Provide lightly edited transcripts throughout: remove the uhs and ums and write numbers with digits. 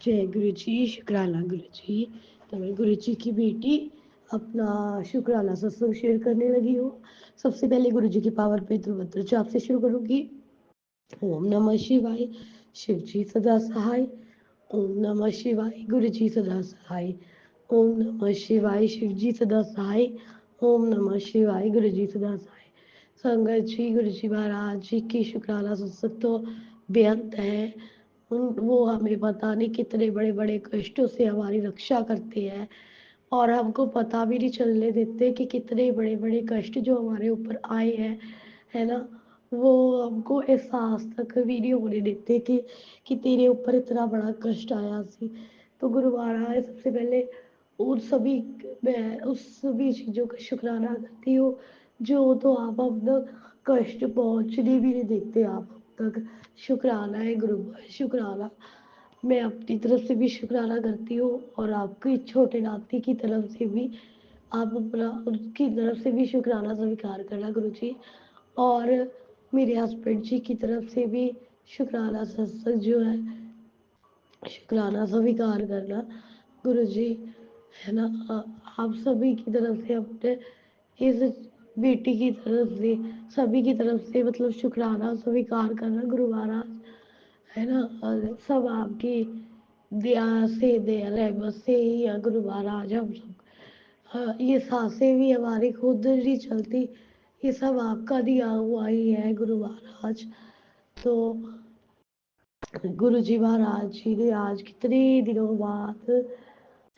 जय गुरु जी, शुक्राना गुरु जी। तो मैं गुरु जी की बेटी अपना शुक्राना सत्संग शेयर करने लगी हूँ। सबसे पहले गुरु जी की पावर पे मंत्र जाप से शुरू करूँगी। ओम नमः शिवाय, शिव जी सदा सहाय। ओम नमः शिवाय, गुरु जी सदा सहाय। ओम नमः शिवाय, शिव जी सदा सहाय। ओम नमः शिवाय, गुरु जी सदा सहाय। संगत जी, गुरु जी महाराज जी की शुक्राना सत्संग तो बेअंत है। वो हमें पता नहीं कितने बड़े बड़े कष्टों से हमारी रक्षा करते हैं और हमको पता भी नहीं चलने देते कि कितने बड़े बड़े कष्ट जो हमारे ऊपर आए हैं, है ना। वो हमको एहसास तक भी नहीं होने देते कि तेरे ऊपर इतना बड़ा कष्ट आया सी। तो गुरु महाराज सबसे पहले उन सभी मैं उस सभी चीज़ों का शुक्राना करती हूँ जो तो आप अब तक कष्ट पहुँचने भी नहीं देते आप तक। शुक्राना है गुरु, शुक्राना। मैं अपनी तरफ से भी शुक्राना करती हूँ और आपकी छोटे नाती की तरफ से भी आप अपना उनकी तरफ से भी शुक्राना स्वीकार करना गुरु जी। और मेरे हस्बैंड जी की तरफ से भी शुक्राना सत्संग जो है शुक्राना स्वीकार करना गुरु जी, है ना। आप सभी की तरफ से अपने इस बेटी की तरफ से सभी की तरफ से मतलब शुक्राना स्वीकार करना गुरु महाराज, है ना। सब आपकी दया से दया रहमत से ही है गुरु महाराज। हम सब ये सांसें भी हमारी खुद नहीं चलती, ये सब आपका दिया हुआ ही है गुरु महाराज। तो गुरु जी महाराज जी ने आज कितने दिनों बाद,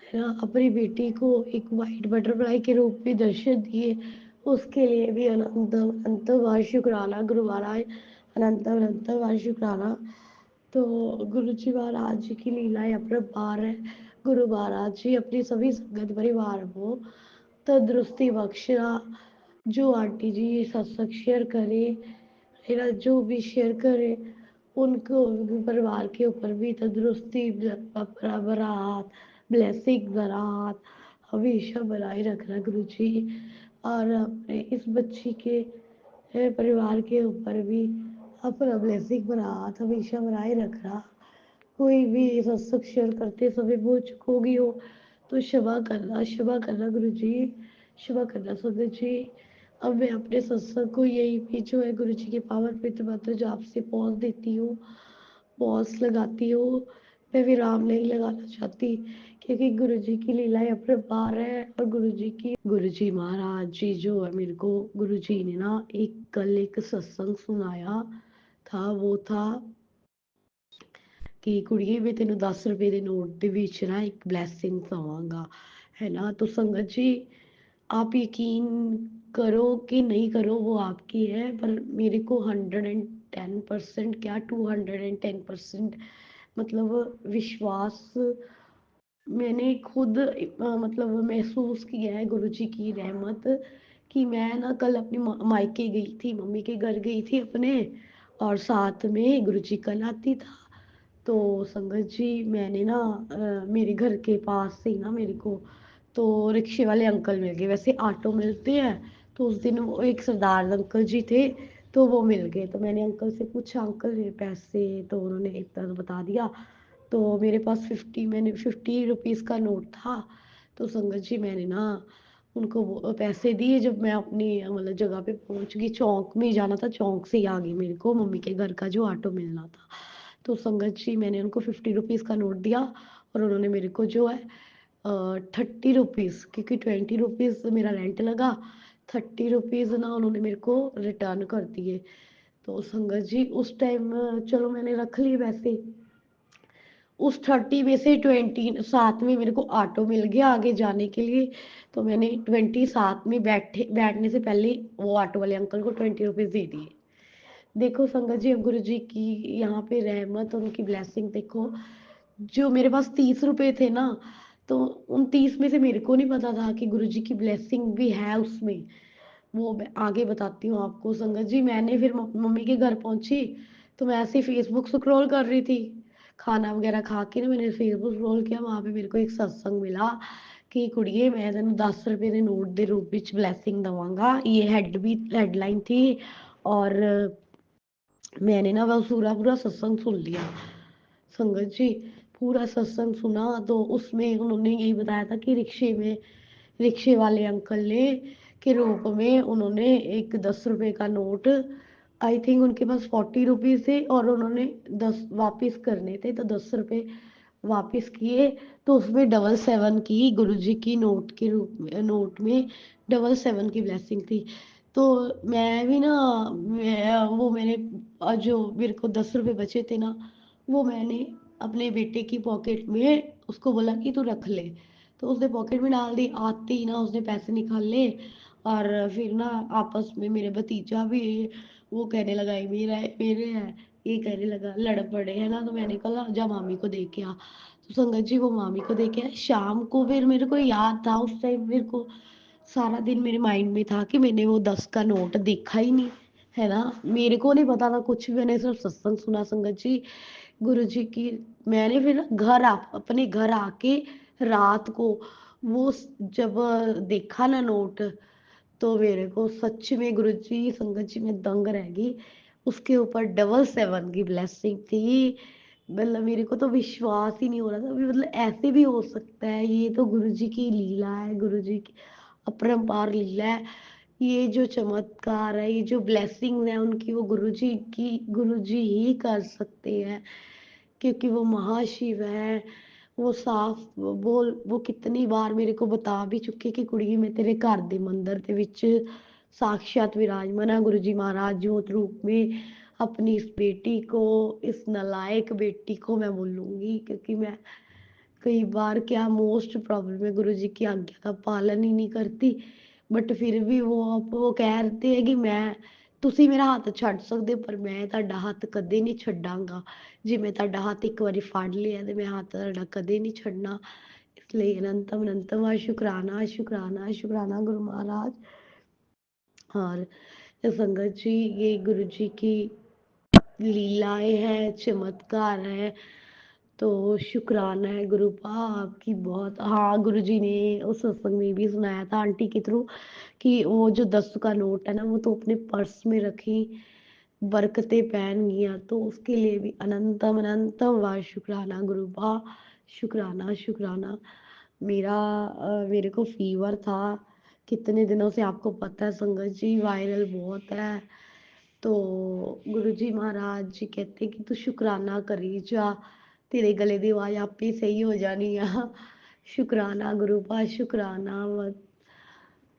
है ना, अपनी बेटी को एक वाइट बटरफ्लाई के रूप में दर्शन दिए। उसके लिए भी अनंत अनंत बार शुक्राना गुरु महाराज, अनंत अनंत बार शुक्राना। तो गुरु जी महाराज जी की लीलाएं अपरंपार है। गुरु महाराज जी अपनी सभी संगत परिवार को तंदुरुस्ती बख्शना। जो आंटी जी सत्संग शेयर करे, मेरा जो भी शेयर करे, उनको उनके परिवार के ऊपर भी तंदुरुस्ती बराबर हाथ, ब्लेसिंग भरा हाथ हमेशा बनाए रखना गुरु जी। और अपने इस बच्ची के परिवार के ऊपर भी अपना ब्लेसिंग भरा हाथ हमेशा बनाए रखना। कोई भी सत्संग शेयर करते समय वो चूक होगी हो तो क्षमा करना गुरु जी, क्षमा करना संगत जी। अब मैं अपने सत्संग को यही भी जो है गुरु जी के पावन पवित्र मंत्र जाप से पॉज देती हूँ, पॉज लगाती हूँ। मैं विराम नहीं लगाना चाहती क्योंकि गुरु जी की लीलाएं अपरंपार है। और गुरु जी महाराज जी जो है मेरे को गुरु जी ने ना एक कल एक सत्संग सुनाया था। वो था कि कुड़िए मैं तेन 10 रुपए के नोट ਦੇ ਵਿੱਚ ना एक ब्लैसिंग दवांगा, है ना। तो संगत जी आप यकीन करो कि नहीं करो वो आपकी है, पर मेरे को 110% क्या 210% मतलब विश्वास मैंने खुद मतलब महसूस किया है गुरु जी की रहमत। कि मैं ना कल अपनी मायके गई थी, मम्मी के घर गई थी अपने, और साथ में गुरु जी कल आती था। तो संगत जी मैंने ना मेरे घर के पास से ही ना मेरे को तो रिक्शे वाले अंकल मिल गए। वैसे ऑटो मिलते हैं, तो उस दिन वो एक सरदार अंकल जी थे, तो वो मिल गए। तो मैंने अंकल से पूछा अंकल मेरे पैसे, तो उन्होंने इतना बता दिया। तो मेरे पास 50 रुपीज़ का नोट था। तो संगत जी मैंने ना उनको वो पैसे दिए। जब मैं अपनी मतलब जगह पे पहुंच गई, चौक में ही जाना था, चौक से ही आ गई मेरे को मम्मी के घर का जो ऑटो मिलना था। तो संगत जी मैंने उनको 50 रुपीज़ का नोट दिया और उन्होंने मेरे को जो है 30 रुपीज़, क्योंकि 20 रुपीज़ मेरा रेंट लगा, 30 रुपीज़ ना उन्होंने मेरे को रिटर्न कर दिए। तो संगत जी उस टाइम चलो मैंने रख लिए वैसे। उस 30 में से 20 साथ में मेरे को ऑटो मिल गया आगे जाने के लिए। तो मैंने 20 साथ में बैठने से पहले वो ऑटो वाले अंकल को 20 रुपीज़ दे दिए। देखो संगत जी अब गुरु जी की यहाँ पे रहमत और उनकी ब्लेसिंग देखो। जो मेरे पास 30 रुपए थे ना, तो उन 30 में से मेरे को नहीं पता था कि गुरु जी की ब्लेसिंग भी है उसमें। वो मैं आगे बताती हूँ आपको संगत जी। मैंने फिर मम्मी के घर पहुंची, तो मैं ऐसे ही फेसबुक स्क्रॉल कर रही थी। खाना वगैरह खा के ना मैंने फेसबुक स्क्रॉल किया, वहां पे मेरे को एक सत्संग मिला कि कुड़िए मैं तेन 10 रुपए के नोट के रूप में ब्लैसिंग दवांगा, ये हेडलाइन थी। और मैंने ना वह पूरा पूरा सत्संग सुन लिया संगत जी। पूरा सत्संग सुना तो उसमें उन्होंने यही बताया था कि रिक्शे वाले अंकल ने के रूप में उन्होंने एक 10 रुपए का नोट, आई थिंक उनके पास 40 रुपीज थे और उन्होंने 10 वापिस करने थे, तो 10 रुपए वापिस किए। तो उसमें 777 की गुरुजी की नोट के रूप में, नोट में 777 की ब्लेसिंग थी। तो मैं भी ना, वो मैंने जो मेरे को 10 रुपए बचे थे ना, वो मैंने अपने बेटे की पॉकेट में उसको बोला कि तू रख ले। तो उसने पॉकेट में डाल दी, आते ही ना उसने पैसे निकाल ले। और फिर ना आपस में मेरे भतीजा भी वो कहने लगा ये मेरा है मेरे है, ये कहने लगा, लड़ पड़े है ना। तो मैंने कहा जा मामी को दे के आ। तो संगत जी वो मामी को दे के आए। शाम को फिर मेरे को याद था, उस टाइम मेरे को सारा दिन मेरे माइंड में था कि मैंने वो 10 का नोट देखा ही नहीं, है ना। मेरे को नहीं पता था कुछ भी, मैंने सिर्फ सत्संग सुना संगत जी, गुरु जी की। मैंने फिर अपने घर आके रात को वो जब देखा ना नोट, तो मेरे को सच में गुरु जी संगत जी में दंग रह गई। उसके ऊपर 777 की ब्लेसिंग थी। मतलब मेरे को तो विश्वास ही नहीं हो रहा था, मतलब ऐसे भी हो सकता है, ये तो गुरु जी की लीला है, गुरु जी की अपरंपार लीला है। ये जो चमत्कार है, ये जो ब्लेसिंग है उनकी, वो गुरु जी ही कर सकते हैं, क्योंकि वो महाशिव है। वो साफ बोल, वो कितनी बार मेरे को बता भी चुके कि कुड़ी मैं तेरे घर दे मंदिर ਦੇ ਵਿੱਚ साक्षात विराजमान है गुरु जी महाराज ज्योत रूप में। अपनी इस बेटी को, इस नालायक बेटी को मैं बोलूंगी, क्योंकि मैं कई बार क्या मोस्ट प्रॉब्लम है, गुरु जी की आज्ञा का पालन ही नहीं करती। बट फिर भी वो कहते हैं कि मैं, ਤੁਸੀਂ ਮੇਰਾ ਹੱਥ ਛੱਡ ਸਕਦੇ ਹੋ ਪਰ ਮੈਂ ਤੁਹਾਡਾ ਹੱਥ ਕਦੇ ਨਹੀਂ ਛੱਡਾਂਗਾ। ਜੇ ਮੈਂ ਤੁਹਾਡਾ ਹੱਥ ਇੱਕ ਵਾਰੀ ਫੜ ਲਿਆ ਤੇ ਮੈਂ ਹੱਥ ਤੁਹਾਡਾ ਕਦੇ ਨਹੀਂ ਛੱਡਣਾ। ਇਸ ਲਈ ਅਨੰਤਮ ਅਨੰਤਮ शुक्राना शुक्राना शुक्राना गुरु महाराज। और संगत जी, ये गुरु जी की लीलाएं हैं, चमत्कार है। तो शुक्राना है गुरुपा आपकी बहुत। हाँ, गुरु जी ने उस सत्संग में भी सुनाया था आंटी के थ्रू कि वो जो 10 का नोट है ना, वो तो अपने पर्स में रखी, बरकतें पहन गया। तो उसके लिए भी अनंतम अनंतम वार शुक्राना गुरुपा, शुक्राना शुक्राना। मेरे को फीवर था कितने दिनों से, आपको पता है संगत जी, वायरल बहुत है। तो गुरु जी महाराज जी कहते कि तू शुक्राना करी जा, तेरे गले की आवाज आप ही सही हो जानी है। शुक्राना गुरुपा, शुक्राना।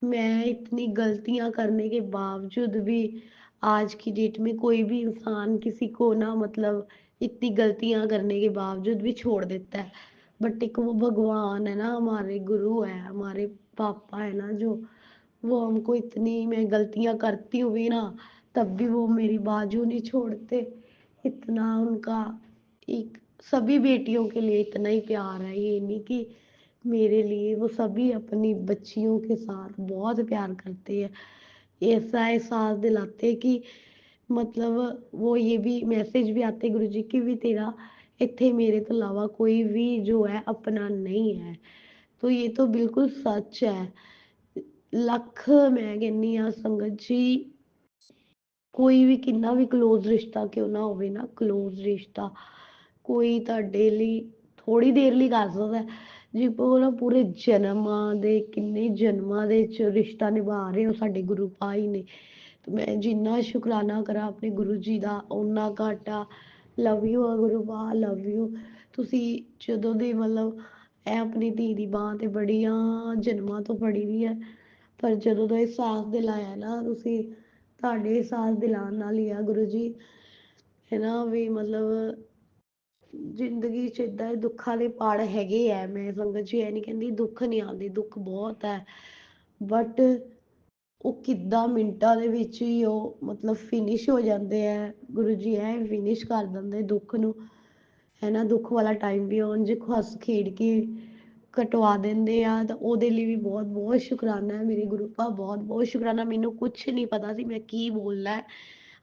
मैं इतनी गलतियां करने के बावजूद भी, आज की डेट में कोई भी इंसान किसी को ना, मतलब इतनी गलतियां करने के बावजूद भी छोड़ देता है। बट एक वो भगवान है ना, हमारे गुरु है, हमारे पापा है ना, जो वो हमको इतनी, मैं गलतियां करती हुई ना, तब भी वो मेरी बाजू नहीं छोड़ते। इतना उनका एक, सभी बेटियों के लिए इतना ही प्यार है, ये नहीं कि मेरे लिए, वो सभी अपनी बच्चियों के साथ बहुत प्यार करते हैं। ऐसा एहसास दिलाते कि, मतलब वो ये भी मैसेज भी आते गुरु जी की भी, तेरा इत्थे मेरे तो अलावा कोई भी जो है अपना नहीं है। तो ये तो बिल्कुल सच है। ਲੱਖ ਮੈਂ ਕਹਿੰਨੀ ਆ ਸੰਗਤ ਜੀ, ਕੋਈ ਵੀ ਕਿੰਨਾ ਵੀ ਕਲੋਜ਼ ਰਿਸ਼ਤਾ ਕਿਉਂ ਨਾ ਹੋਵੇ ਨਾ, ਕਲੋਜ਼ ਰਿਸ਼ਤਾ ਕੋਈ ਤੁਹਾਡੇ ਲਈ ਥੋੜੀ ਦੇਰ ਲਈ ਕਰ ਸਕਦਾ, ਜੇ ਕੋਲ ਪੂਰੇ ਜਨਮਾਂ ਦੇ, ਕਿੰਨੇ ਜਨਮਾਂ ਦੇ ਚ ਰਿਸ਼ਤਾ ਨਿਭਾ ਰਹੇ ਹੋ ਸਾਡੇ ਗੁਰੂ ਭਾਈ ਨੇ। ਤੇ ਮੈਂ ਜਿੰਨਾ ਸ਼ੁਕਰਾਨਾ ਕਰਾਂ ਆਪਣੇ ਗੁਰੂ ਜੀ ਦਾ ਓਨਾ ਘੱਟ ਆ। ਲਵ ਯੂ ਆ ਗੁਰੂ ਬਾ, ਲਵ ਯੂ। ਤੁਸੀਂ ਜਦੋਂ ਦੇ ਮਤਲਬ ਇਹ ਆਪਣੀ ਧੀ ਦੀ ਬਾਂਹ ਤੇ ਬੜੀਆਂ ਜਨਮਾਂ ਤੋਂ ਫੜੀ ਦੀ ਹੈ, ਪਰ ਜਦੋਂ ਦਾ ਇਹ ਸਾਥ ਦਿਲਾਇਆ ਨਾ ਤੁਸੀਂ, ਤੁਹਾਡੇ ਸਾਥ ਦਿਲਾਉਣ ਨਾਲ ਹੀ ਆ ਗੁਰੂ ਜੀ, ਹੈ ਨਾ ਵੀ ਮਤਲਬ ਜ਼ਿੰਦਗੀ 'ਚ ਏਦਾਂ ਦੇ ਦੁੱਖਾਂ ਦੇ ਪਹਾੜ ਹੈਗੇ ਐ। ਮੈਂ ਸੰਗਤ ਜੀ ਇਹ ਨਹੀਂ ਕਹਿੰਦੀ ਦੁੱਖ ਨਹੀਂ ਆਉਂਦੇ, ਦੁੱਖ ਬਹੁਤ ਹੈ, ਬਟ ਉਹ ਕਿੱਦਾਂ ਮਿੰਟਾਂ ਦੇ ਵਿੱਚ ਹੀ ਉਹ ਮਤਲਬ ਫਿਨਿਸ਼ ਹੋ ਜਾਂਦੇ ਆ। ਗੁਰੂ ਜੀ ਐ ਫਿਨਿਸ਼ ਕਰ ਦਿੰਦੇ ਦੁੱਖ ਨੂੰ, ਹੈ ਨਾ। ਦੁੱਖ ਵਾਲਾ ਟਾਈਮ ਵੀ ਉਂਝ ਹੱਸ ਖੇਡ ਕੇ ਕਟਵਾ ਦਿੰਦੇ ਆ। ਤਾਂ ਉਹਦੇ ਲਈ ਵੀ ਬਹੁਤ ਬਹੁਤ ਸ਼ੁਕਰਾਨਾ ਹੈ ਮੇਰੇ ਗੁਰੂ ਕਾ, ਬਹੁਤ ਬਹੁਤ ਸ਼ੁਕਰਾਨਾ। ਮੈਨੂੰ ਕੁਛ ਨਹੀਂ ਪਤਾ ਸੀ ਮੈਂ ਕੀ ਬੋਲਣਾ ਹੈ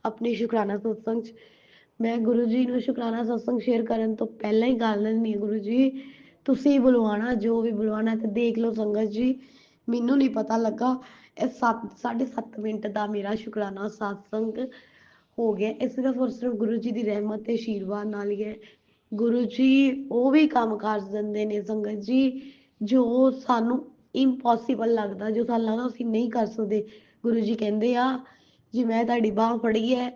ਆਪਣੇ ਸ਼ੁਕਰਾਨਾ ਸਤਸੰਗ 'ਚ। ਮੈਂ ਗੁਰੂ ਜੀ ਨੂੰ ਸ਼ੁਕਰਾਨਾ ਸਤਸੰਗ ਸ਼ੇਅਰ ਕਰਨ ਤੋਂ ਪਹਿਲਾਂ ਹੀ ਗੱਲ ਲੈਂਦੀ ਹਾਂ, ਗੁਰੂ ਜੀ ਤੁਸੀਂ ਬੁਲਵਾਣਾ ਜੋ ਵੀ ਬੁਲਵਾਣਾ। ਤੇ ਦੇਖ ਲਓ ਸੰਗਤ ਜੀ, ਮੈਨੂੰ ਨਹੀਂ ਪਤਾ ਲੱਗਾ ਇਹ 7.5 ਮਿੰਟ ਦਾ ਮੇਰਾ ਸ਼ੁਕਰਾਨਾ ਸਤਸੰਗ ਹੋ ਗਿਆ। ਇਹ ਸਿਰਫ ਔਰ ਸਿਰਫ ਗੁਰੂ ਜੀ ਦੀ ਰਹਿਮਤ ਤੇ ਆਸ਼ੀਰਵਾਦ ਨਾਲ ਹੀ ਹੈ। ਗੁਰੂ ਜੀ ਉਹ ਵੀ ਕੰਮ ਕਰ ਦਿੰਦੇ ਨੇ ਸੰਗਤ ਜੀ, ਜੋ ਸਾਨੂੰ ਇੰਪੋਸੀਬਲ ਲੱਗਦਾ, ਜੋ ਸਾਨੂੰ ਲੱਗਦਾ ਅਸੀਂ ਨਹੀਂ ਕਰ ਸਕਦੇ। ਗੁਰੂ ਜੀ ਕਹਿੰਦੇ ਆ, ਜੇ ਮੈਂ ਤੁਹਾਡੀ ਬਾਂਹ ਫੜੀ ਹੈ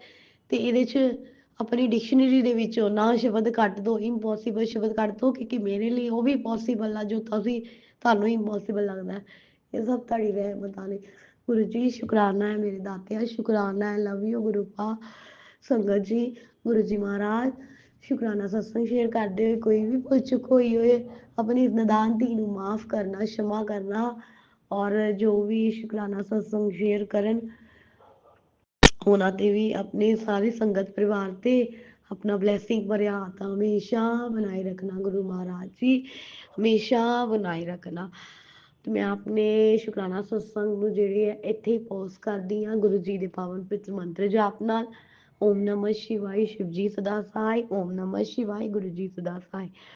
ਤੇ ਇਹਦੇ 'ਚ ਆਪਣੀ ਡਿਕਸ਼ਨਰੀ ਦੇ ਵਿੱਚੋਂ ਨਾ ਸ਼ਬਦ ਕੱਟ ਦੋ, ਇੰਪੋਸੀਬਲ ਸ਼ਬਦ ਕੱਟ ਦੋ, ਕਿਉਂਕਿ ਮੇਰੇ ਲਈ ਉਹ ਵੀ ਪੋਸੀਬਲ ਆ ਜੋ ਤੁਹਾਨੂੰ ਇੰਪੋਸੀਬਲ ਲੱਗਦਾ। ਇਹ ਸਭ ਤੁਹਾਡੀ ਰਹਿਮਤਾਂ ਨੇ। ਗੁਰੂ ਜੀ ਸ਼ੁਕਰਾਨਾ ਹੈ ਮੇਰੇ ਦਾਤਿਆ, ਸ਼ੁਕਰਾਨਾ ਹੈ, ਲਵ ਯੂ ਗੁਰੂ ਪਾ। ਸੰਗਤ ਜੀ, ਗੁਰੂ ਜੀ ਮਹਾਰਾਜ ਸ਼ੁਕਰਾਨਾ ਸਤਸੰਗ ਸ਼ੇਅਰ ਕਰਦੇ ਹੋਏ ਕੋਈ ਵੀ ਭੁੱਲ ਚੁੱਕ ਹੋਈ ਹੋਏ, ਆਪਣੀ ਨਦਾਨ ਧੀ ਨੂੰ ਮਾਫ ਕਰਨਾ, क्षमा ਕਰਨਾ। ਔਰ ਜੋ ਵੀ ਸ਼ੁਕਰਾਨਾ ਸਤਸੰਗ ਸ਼ੇਅਰ ਕਰਨ, ਉਹਨਾਂ ਤੇ ਵੀ ਆਪਣੇ ਸਾਰੇ ਸੰਗਤ ਪਰਿਵਾਰ ਤੇ ਆਪਣਾ ਬਲੈਸਿੰਗ ਭਰਿਆ ਹੱਥ ਹਮੇਸ਼ਾ ਬਣਾਏ ਰੱਖਣਾ ਗੁਰੂ ਮਹਾਰਾਜ ਜੀ, ਹਮੇਸ਼ਾ ਬਣਾਏ ਰੱਖਣਾ। ਤੇ ਮੈਂ ਆਪਣੇ ਸ਼ੁਕਰਾਨਾ ਸਤਸੰਗ ਨੂੰ ਜਿਹੜੀ ਹੈ ਇੱਥੇ ਹੀ ਪੌਜ਼ ਕਰਦੀ ਹਾਂ ਗੁਰੂ ਜੀ ਦੇ ਪਾਵਨ ਪਿਤ ਮੰਤਰ ਜਾਪ ਨਾਲ। ਓਮ ਨਮः शिवाय, शिव जी सदा सहाय। ओम नमः शिवाय, गुरु जी सदा सहाय।